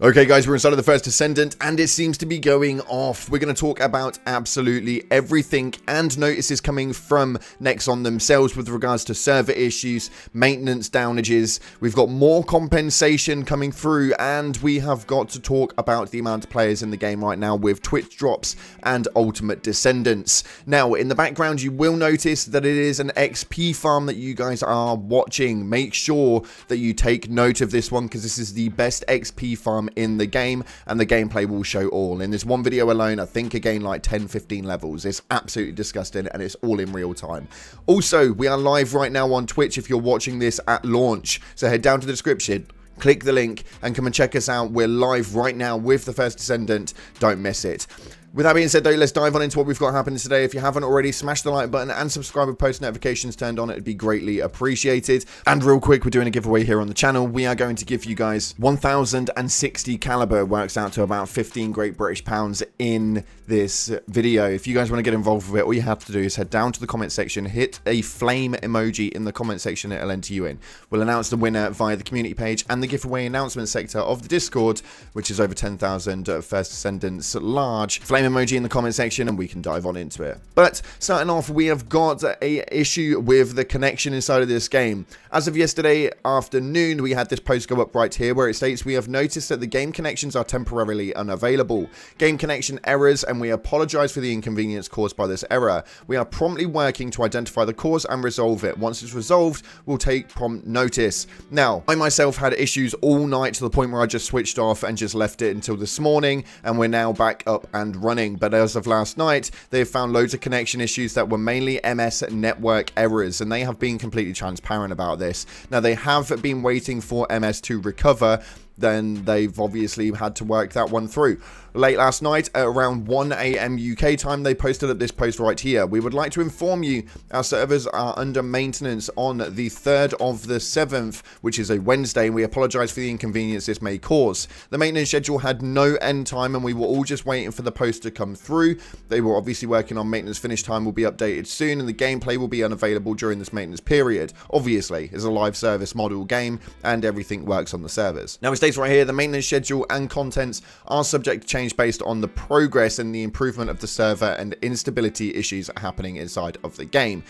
Okay guys, we're inside of the First Descendant and it seems to be going off. We're going to talk about absolutely everything and notices coming from Nexon themselves with regards to server issues, maintenance downages. We've got more compensation coming through and we have got to talk about the amount of players in the game right now with Twitch drops and Ultimate Descendants. Now, in the background, you will notice that it is an XP farm that you guys are watching. Make sure that you take note of this one because this is the best XP farm in the game and the gameplay will show all. In this one video alone, I think I gained like 10-15 levels. It's absolutely disgusting and it's all in real time. Also, we are live right now on Twitch if you're watching this at launch. So head down to the description, click the link and come and check us out. We're live right now with the First Descendant. Don't miss it. With that being said though, let's dive on into what we've got happening today. If you haven't already, smash the like button and subscribe with post notifications turned on. It'd be greatly appreciated. And real quick, we're doing a giveaway here on the channel. We are going to give you guys 1060 caliber, works out to about 15 Great British pounds in this video. If you guys want to get involved with it, all you have to do is head down to the comment section, hit a flame emoji in the comment section, it'll enter you in. We'll announce the winner via the community page and the giveaway announcement sector of the Discord, which is over 10,000 First Descendants large. Flame emoji in the comment section and we can dive on into it. But starting off, we have got a issue with the connection inside of this game. As of yesterday afternoon, we had this post go up right here where it states, we have noticed that the game connections are temporarily unavailable. Game connection errors, and we apologize for the inconvenience caused by this error. We are promptly working to identify the cause and resolve it. Once it's resolved, we'll take prompt notice. Now, I myself had issues all night to the point where I just switched off and just left it until this morning, and we're now back up and running. But as of last night, they've found loads of connection issues that were mainly MS network errors, and they have been completely transparent about this. Now, they have been waiting for MS to recover, then they've obviously had to work that one through. Late last night at around 1 AM UK time, they posted up this post right here. We would like to inform you our servers are under maintenance on the 3rd of the 7th, which is a Wednesday, and we apologize for the inconvenience this may cause. The maintenance schedule had no end time and we were all just waiting for the post to come through. They were obviously working on maintenance finish time will be updated soon and the gameplay will be unavailable during this maintenance period. Obviously, it's a live service model game and everything works on the servers. Now it states right here, the maintenance schedule and contents are subject to change based on the progress and the improvement of the server and instability issues happening inside of the game.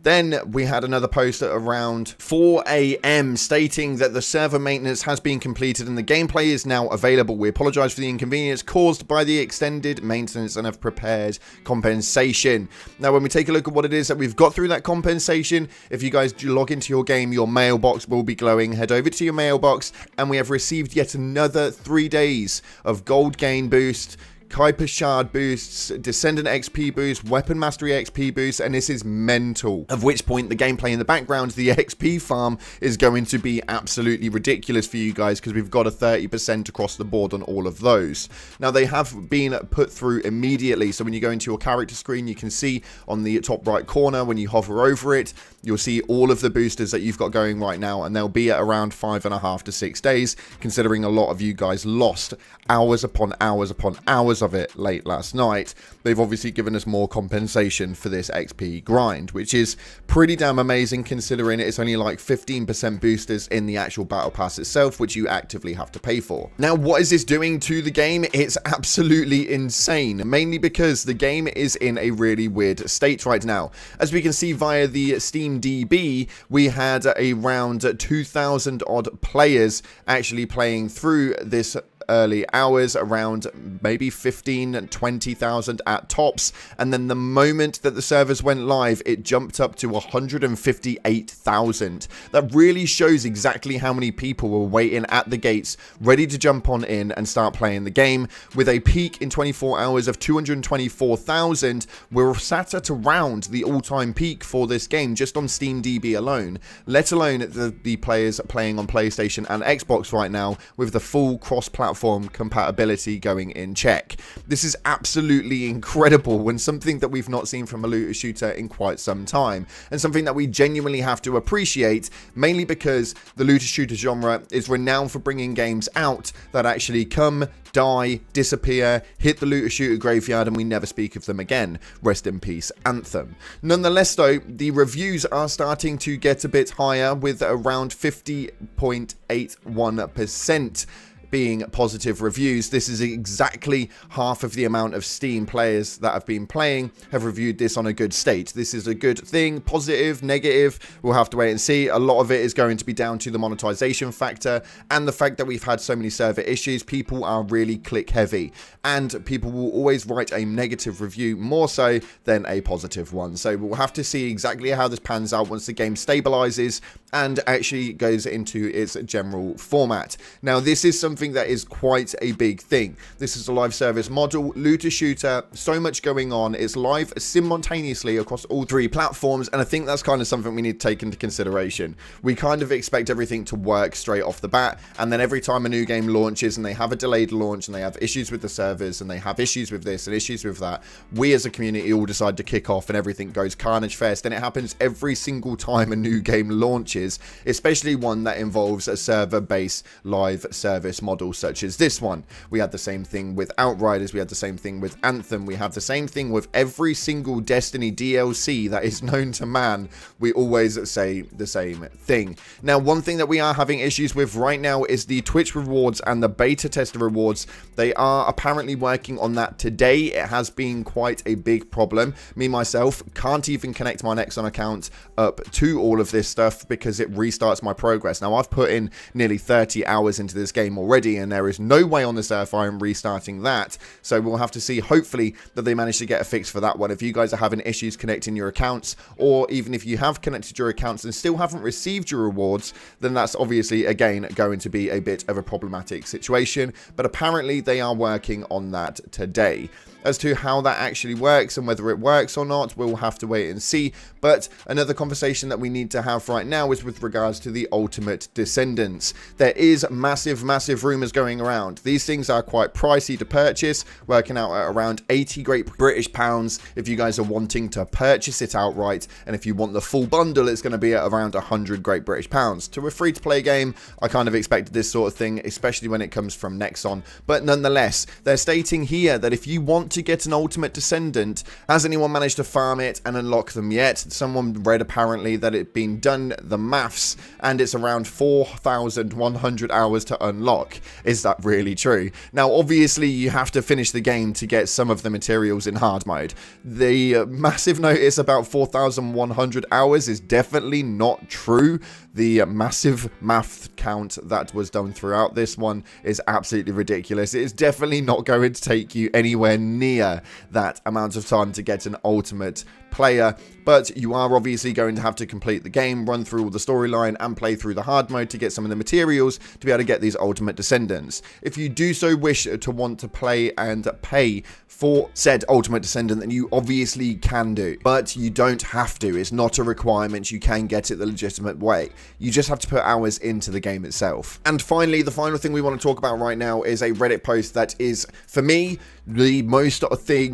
Then we had another post at around 4 AM stating that the server maintenance has been completed and the gameplay is now available. We apologize for the inconvenience caused by the extended maintenance and have prepared compensation. Now, when we take a look at what it is that we've got through that compensation, if you guys log into your game, your mailbox will be glowing. Head over to your mailbox and we have received yet another 3 days of gold gain boost, Kuiper Shard boosts, Descendant XP boost, Weapon Mastery XP boost, and this is mental. Of which point the gameplay in the background, the XP farm, is going to be absolutely ridiculous for you guys because we've got a 30% across the board on all of those. Now they have been put through immediately, so when you go into your character screen, you can see on the top right corner, when you hover over it, you'll see all of the boosters that you've got going right now, and they'll be at around 5.5 to 6 days, considering a lot of you guys lost hours upon hours upon hours of it late last night. They've obviously given us more compensation for this XP grind, which is pretty damn amazing considering it's only like 15% boosters in the actual battle pass itself, which you actively have to pay for. Now, what is this doing to the game? It's absolutely insane, mainly because the game is in a really weird state right now. As we can see via the Steam DB, we had around 2,000 odd players actually playing through this early hours, around maybe 15-20,000 at tops, and then the moment that the servers went live, it jumped up to 158,000. That really shows exactly how many people were waiting at the gates, ready to jump on in and start playing the game. With a peak in 24 hours of 224,000, we're sat at around the all-time peak for this game just on Steam DB alone, let alone the players playing on PlayStation and Xbox right now with the full cross-platform compatibility going in check. This is absolutely incredible when something that we've not seen from a looter shooter in quite some time, and something that we genuinely have to appreciate, mainly because the looter shooter genre is renowned for bringing games out that actually come, die, disappear, hit the looter shooter graveyard, and we never speak of them again. Rest in peace, Anthem. Nonetheless though, the reviews are starting to get a bit higher with around 50.81%. being positive reviews. This is exactly half of the amount of Steam players that have been playing have reviewed this on a good state. This is a good thing. Positive, negative, we'll have to wait and see. A lot of it is going to be down to the monetization factor and the fact that we've had so many server issues. People are really click heavy, and people will always write a negative review more so than a positive one. So we'll have to see exactly how this pans out once the game stabilizes and actually goes into its general format. Now, this is something that is quite a big thing. This is a live service model, looter shooter, so much going on. It's live simultaneously across all 3 platforms, and I think that's kind of something we need to take into consideration. We kind of expect everything to work straight off the bat, and then every time a new game launches and they have a delayed launch and they have issues with the servers and they have issues with this and issues with that, we as a community all decide to kick off and everything goes carnage fest. And it happens every single time a new game launches, especially one that involves a server-based live service model such as this one. We had the same thing with Outriders, we had the same thing with Anthem, we have the same thing with every single Destiny DLC that is known to man. We always say the same thing. Now, one thing that we are having issues with right now is the Twitch rewards and the beta tester rewards. They are apparently working on that today. It has been quite a big problem. Me myself can't even connect my Nexon account up to all of this stuff because it restarts my progress. Now, I've put in nearly 30 hours into this game already, and there is no way on this earth I am restarting that. So we'll have to see, hopefully, that they manage to get a fix for that one. If you guys are having issues connecting your accounts, or even if you have connected your accounts and still haven't received your rewards, then that's obviously, again, going to be a bit of a problematic situation. But apparently they are working on that today. As to how that actually works and whether it works or not, we'll have to wait and see. But another conversation that we need to have right now is with regards to the Ultimate Descendants. There is massive rumors going around. These things are quite pricey to purchase, working out at around 80 Great British pounds if you guys are wanting to purchase it outright. And if you want the full bundle, it's going to be at around 100 Great British pounds. To a free-to-play game, I kind of expected this sort of thing, especially when it comes from Nexon. But nonetheless, they're stating here that if you want to get an Ultimate Descendant, has anyone managed to farm it and unlock them yet? Someone read apparently that it'd been done the maths and it's around 4,100 hours to unlock. Is that really true? Now, obviously, you have to finish the game to get some of the materials in hard mode. The massive notice about 4,100 hours is definitely not true. The massive math count that was done throughout this one is absolutely ridiculous. It is definitely not going to take you anywhere near that amount of time to get an ultimate player, but you are obviously going to have to complete the game, run through all the storyline, and play through the hard mode to get some of the materials to be able to get these Ultimate Descendants. If you do so wish to want to play and pay for said Ultimate Descendant, then you obviously can do, but you don't have to. It's not a requirement. You can get it the legitimate way. You just have to put hours into the game itself. And finally, the final thing we want to talk about right now is a Reddit post that is, for me, the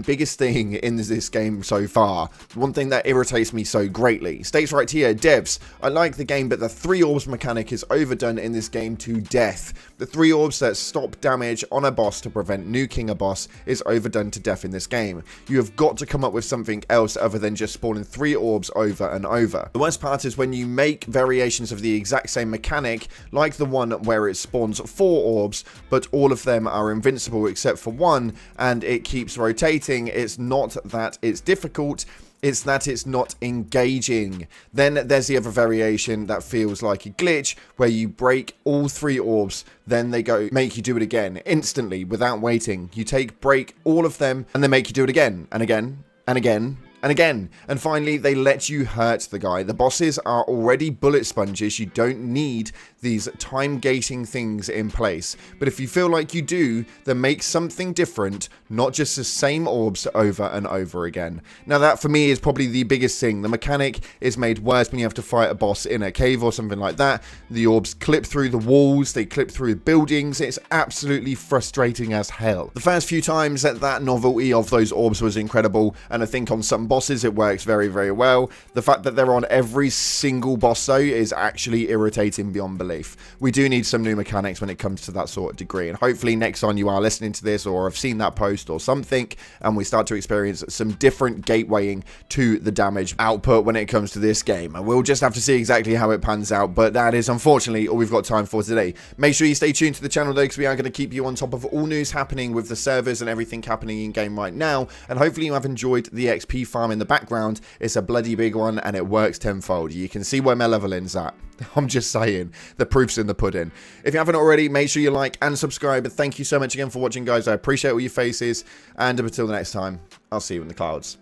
biggest thing in this game so far. One thing that irritates me so greatly. States right here, devs, I like the game, but the 3 orbs mechanic is overdone in this game to death. The 3 orbs that stop damage on a boss to prevent nuking a boss is overdone to death in this game. You have got to come up with something else other than just spawning 3 orbs over and over. The worst part is when you make variations of the exact same mechanic, like the one where it spawns 4 orbs, but all of them are invincible except for one, and it keeps rotating. It's not that it's difficult, it's that it's not engaging. Then there's the other variation that feels like a glitch, where you break all 3 orbs, then they go make you do it again instantly without waiting. You break all of them and they make you do it again and again and again and again. And finally, they let you hurt the guy. The bosses are already bullet sponges. You don't need these time gating things in place. But if you feel like you do, then make something different, not just the same orbs over and over again. Now, that for me is probably the biggest thing. The mechanic is made worse when you have to fight a boss in a cave or something like that. The orbs clip through the walls, they clip through buildings. It's absolutely frustrating as hell. The first few times that novelty of those orbs was incredible, and I think on some bosses, it works very, very well. The fact that they're on every single boss, though, is actually irritating beyond belief. We do need some new mechanics when it comes to that sort of degree, and hopefully next time you are listening to this or have seen that post or something, and we start to experience some different gatewaying to the damage output when it comes to this game. And we'll just have to see exactly how it pans out, but that is unfortunately all we've got time for today. Make sure you stay tuned to the channel though, because we are going to keep you on top of all news happening with the servers and everything happening in game right now, and hopefully you have enjoyed the XP farm in the background. It's a bloody big one and it works tenfold. You can see where my leveling's at. I'm just saying, the proof's in the pudding. If you haven't already, make sure you like and subscribe. Thank you so much again for watching, guys. I appreciate all your faces, and until the next time, I'll see you in the clouds.